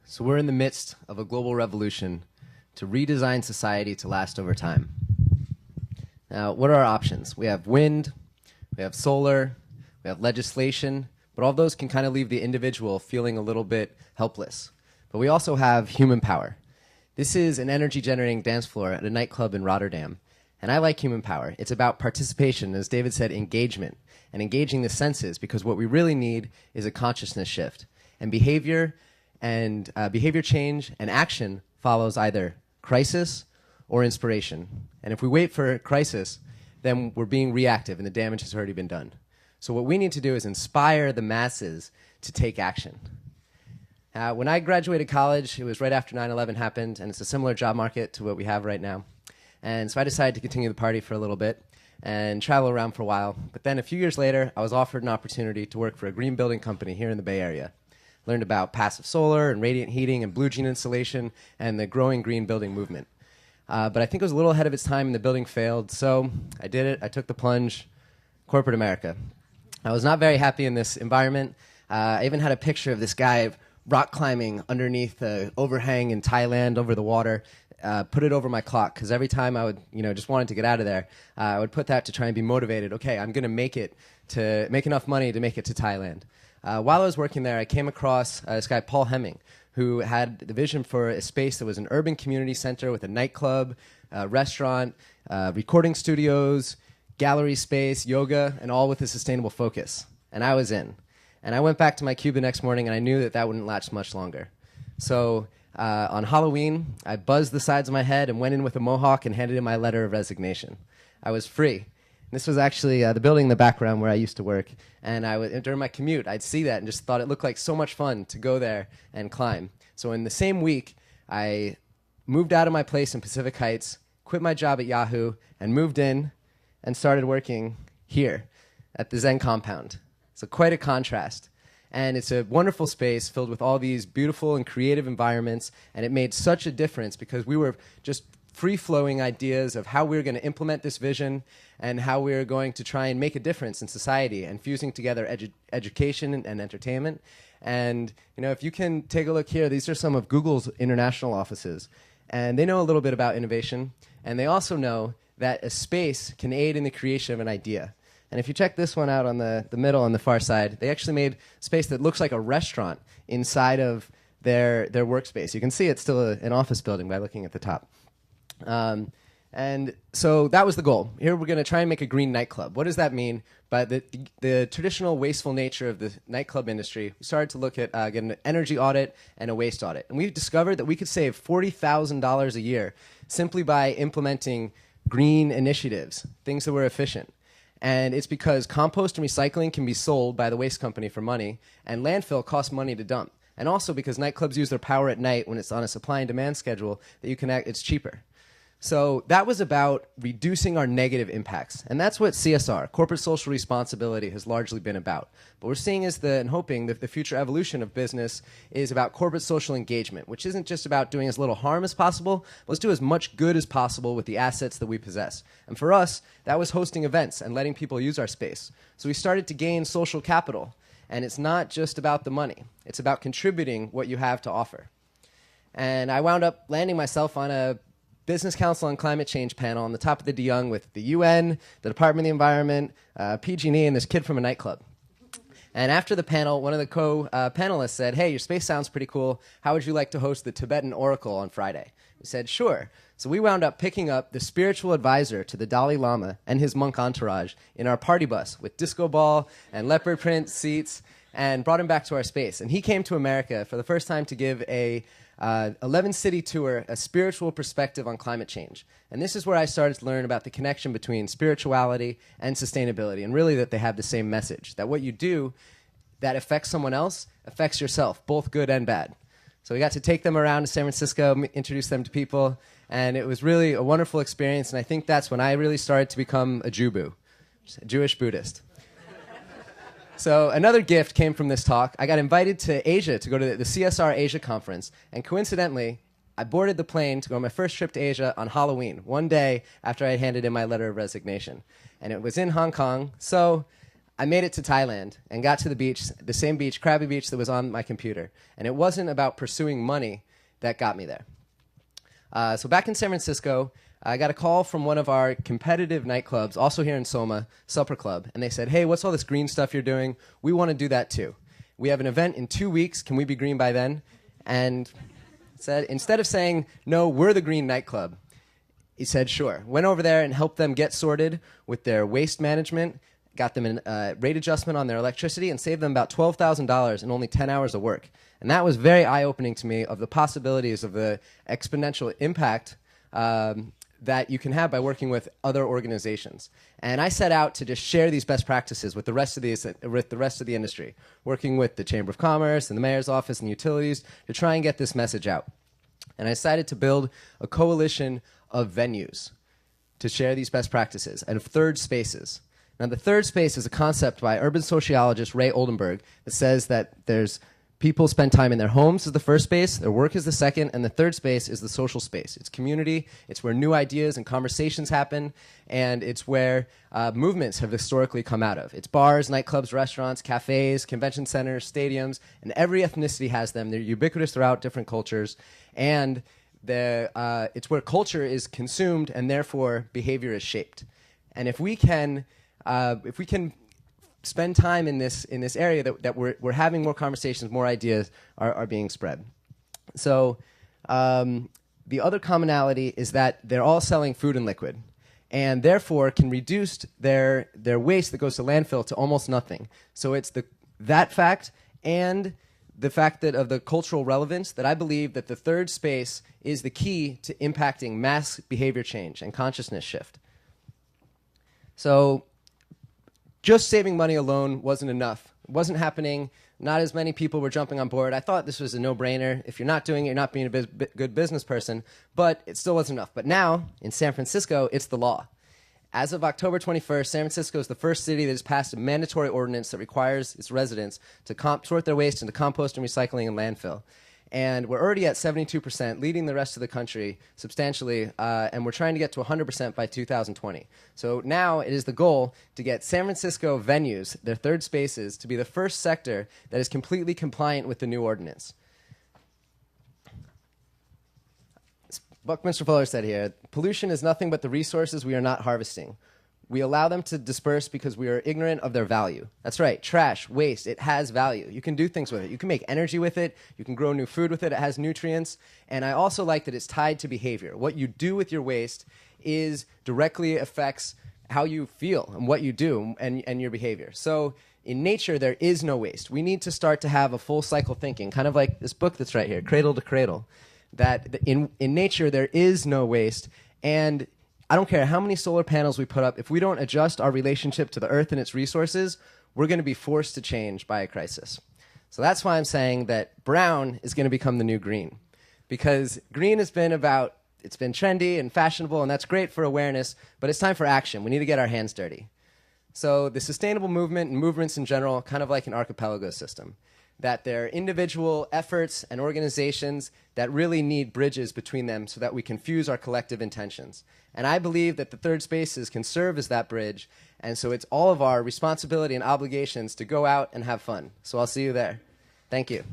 So we're in the midst of a global revolution to redesign society to last over time. Now, what are our options? We have wind, we have solar, we have legislation, but all those can kind of leave the individual feeling a little bit helpless. But we also have human power. This is an energy-generating dance floor at a nightclub in Rotterdam. And I like human power. It's about participation, as David said, engagement, and engaging the senses, because what we really need is a consciousness shift. And behavior change and action follows either crisis or inspiration. And if we wait for crisis, then we're being reactive and the damage has already been done. So what we need to do is inspire the masses to take action. When I graduated college, it was right after 9/11 happened, and it's a similar job market to what we have right now. And so I decided to continue the party for a little bit and travel around for a while. But then a few years later, I was offered an opportunity to work for a green building company here in the Bay Area. Learned about passive solar and radiant heating and blue jean insulation and the growing green building movement. But I think it was a little ahead of its time and the building failed, so I did it. I took the plunge. Corporate America. I was not very happy in this environment. I even had a picture of this guy rock climbing underneath the overhang in Thailand over the water. Put it over my clock, because every time I would, just wanted to get out of there, I would put that to try and be motivated. Okay, I'm going to make enough money to make it to Thailand. While I was working there, I came across this guy, Paul Hemming, who had the vision for a space that was an urban community center with a nightclub, restaurant, recording studios, gallery space, yoga, and all with a sustainable focus. And I was in. And I went back to my cube the next morning, and I knew that that wouldn't last much longer. So on Halloween, I buzzed the sides of my head and went in with a mohawk and handed in my letter of resignation. I was free. This was actually the building in the background where I used to work. And during my commute, I'd see that and just thought it looked like so much fun to go there and climb. So in the same week, I moved out of my place in Pacific Heights, quit my job at Yahoo, and moved in and started working here at the Zen compound. So quite a contrast. And it's a wonderful space filled with all these beautiful and creative environments. And it made such a difference because we were just free-flowing ideas of how we were going to implement this vision and how we were going to try and make a difference in society, and fusing together education and entertainment. And if you can take a look here, these are some of Google's international offices. And they know a little bit about innovation. And they also know that a space can aid in the creation of an idea. And if you check this one out on the middle on the far side, they actually made a space that looks like a restaurant inside of their workspace. You can see it's still an office building by looking at the top. And so that was the goal. Here we're going to try and make a green nightclub. What does that mean? By the traditional wasteful nature of the nightclub industry, we started to look at getting an energy audit and a waste audit. And we discovered that we could save $40,000 a year simply by implementing green initiatives, things that were efficient. And it's because compost and recycling can be sold by the waste company for money, and landfill costs money to dump. And also because nightclubs use their power at night when it's on a supply and demand schedule, that it's cheaper. So that was about reducing our negative impacts. And that's what CSR, corporate social responsibility, has largely been about. But we're seeing and hoping that the future evolution of business is about corporate social engagement, which isn't just about doing as little harm as possible, but let's do as much good as possible with the assets that we possess. And for us, that was hosting events and letting people use our space. So we started to gain social capital. And it's not just about the money. It's about contributing what you have to offer. And I wound up landing myself on a Business Council on Climate Change panel on the top of the DeYoung with the UN, the Department of the Environment, PG&E, and this kid from a nightclub. And after the panel, one of the co-panelists said, "Hey, your space sounds pretty cool. How would you like to host the Tibetan Oracle on Friday?" We said, "Sure." So we wound up picking up the spiritual advisor to the Dalai Lama and his monk entourage in our party bus with disco ball and leopard print seats, and brought him back to our space. And he came to America for the first time to give a 11-city tour, a spiritual perspective on climate change. And this is where I started to learn about the connection between spirituality and sustainability, and really that they have the same message, that what you do that affects someone else affects yourself, both good and bad. So we got to take them around to San Francisco, introduce them to people, and it was really a wonderful experience. And I think that's when I really started to become a Jubu, a Jewish Buddhist. So another gift came from this talk. I got invited to Asia to go to the CSR Asia conference, and coincidentally, I boarded the plane to go on my first trip to Asia on Halloween, one day after I handed in my letter of resignation. And it was in Hong Kong, so I made it to Thailand and got to the beach, the same beach, Krabi Beach, that was on my computer. And it wasn't about pursuing money that got me there. So back in San Francisco, I got a call from one of our competitive nightclubs, also here in Soma, Supper Club. And they said, hey, what's all this green stuff you're doing? We want to do that too. We have an event in 2 weeks. Can we be green by then? And said, instead of saying, no, we're the green nightclub, he said, sure. Went over there and helped them get sorted with their waste management, got them a rate adjustment on their electricity, and saved them about $12,000 in only 10 hours of work. And that was very eye-opening to me of the possibilities of the exponential impact that you can have by working with other organizations. And I set out to just share these best practices with the rest of the industry, working with the Chamber of Commerce and the Mayor's Office and utilities to try and get this message out. And I decided to build a coalition of venues to share these best practices and of third spaces. Now, the third space is a concept by urban sociologist Ray Oldenburg that says that there's people spend time in their homes is the first space, their work is the second, and the third space is the social space. It's community, it's where new ideas and conversations happen, and it's where movements have historically come out of. It's bars, nightclubs, restaurants, cafes, convention centers, stadiums, and every ethnicity has them. They're ubiquitous throughout different cultures, and it's where culture is consumed and therefore behavior is shaped. And if we can spend time in this area that we're having more conversations, more ideas are being spread. So the other commonality is that they're all selling food and liquid, and therefore can reduce their waste that goes to landfill to almost nothing. So it's that fact and the fact that of the cultural relevance that I believe that the third space is the key to impacting mass behavior change and consciousness shift. So just saving money alone wasn't enough. It wasn't happening. Not as many people were jumping on board. I thought this was a no-brainer. If you're not doing it, you're not being a good business person. But it still wasn't enough. But now, in San Francisco, it's the law. As of October 21st, San Francisco is the first city that has passed a mandatory ordinance that requires its residents to sort their waste into compost and recycling and landfill. And we're already at 72%, leading the rest of the country substantially, and we're trying to get to 100% by 2020. So now it is the goal to get San Francisco venues, their third spaces, to be the first sector that is completely compliant with the new ordinance. Buckminster Fuller said here, pollution is nothing but the resources we are not harvesting. We allow them to disperse because we are ignorant of their value. That's right, trash, waste, it has value. You can do things with it. You can make energy with it. You can grow new food with it. It has nutrients. And I also like that it's tied to behavior. What you do with your waste directly affects how you feel and what you do and your behavior. So in nature, there is no waste. We need to start to have a full cycle thinking, kind of like this book that's right here, Cradle to Cradle, that in nature, there is no waste. And I don't care how many solar panels we put up, if we don't adjust our relationship to the earth and its resources, we're going to be forced to change by a crisis. So that's why I'm saying that brown is going to become the new green. Because green has been it's been trendy and fashionable, and that's great for awareness, but it's time for action. We need to get our hands dirty. So the sustainable movement and movements in general, kind of like an archipelago system, that there are individual efforts and organizations that really need bridges between them so that we can fuse our collective intentions. And I believe that the third spaces can serve as that bridge, and so it's all of our responsibility and obligations to go out and have fun. So I'll see you there. Thank you.